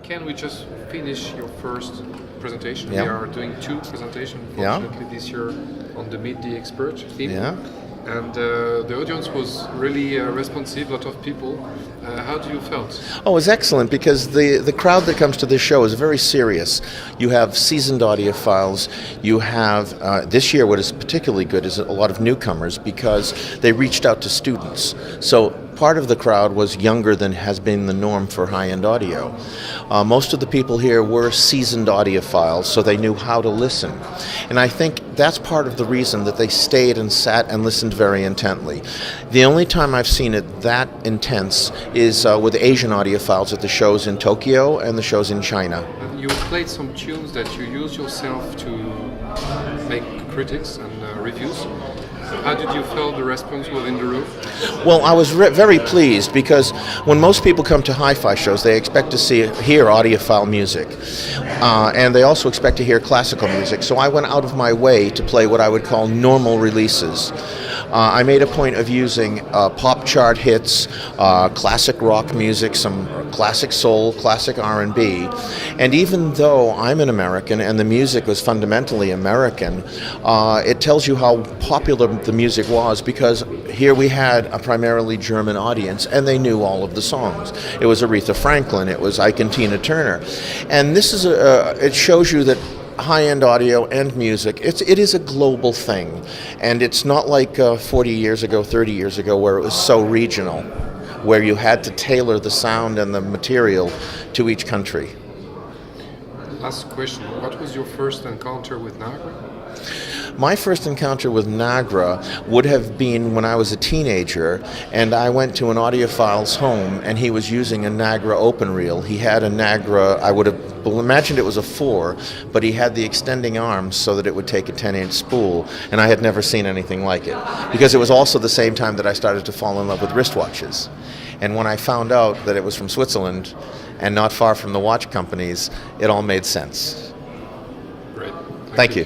Ken, we just finished your first presentation. Yeah. We are doing two presentations, Yeah. fortunately, this year on the Meet the Expert theme. Yeah. And the audience was really responsive, a lot of people. How do you felt? Oh, it's excellent because the crowd that comes to this show is very serious. You have seasoned audiophiles. You have, this year what is particularly good is a lot of newcomers because they reached out to students. So part of the crowd was younger than has been the norm for high-end audio. Most of the people here were seasoned audiophiles, so they knew how to listen. And I think that's part of the reason that they stayed and sat and listened very intently. The only time I've seen it that intense is with Asian audiophiles at the shows in Tokyo and the shows in China. You played some tunes that you used yourself to make critics and reviews. How did you feel the response within the room? Well, I was very pleased because when most people come to hi-fi shows, they expect to hear audiophile music. And they also expect to hear classical music. So I went out of my way to play what I would call normal releases. I made a point of using pop chart hits, classic rock music, some classic soul, classic R&B. And even though I'm an American and the music was fundamentally American, it tells you how popular the music was because here we had a primarily German audience and they knew all of the songs. It was Aretha Franklin, it was Ike and Tina Turner. And this is it shows you that high-end audio and music, it is a global thing. And it's not like 40 years ago, 30 years ago, where it was so regional, where you had to tailor the sound and the material to each country. Last question. What was your first encounter with Nagra? My first encounter with Nagra would have been when I was a teenager and I went to an audiophile's home and he was using a Nagra open reel. He had a Nagra, I would have imagined it was a 4, but he had the extending arms so that it would take a 10-inch spool, and I had never seen anything like it. Because it was also the same time that I started to fall in love with wristwatches. And when I found out that it was from Switzerland and not far from the watch companies, it all made sense. Great. Thank you.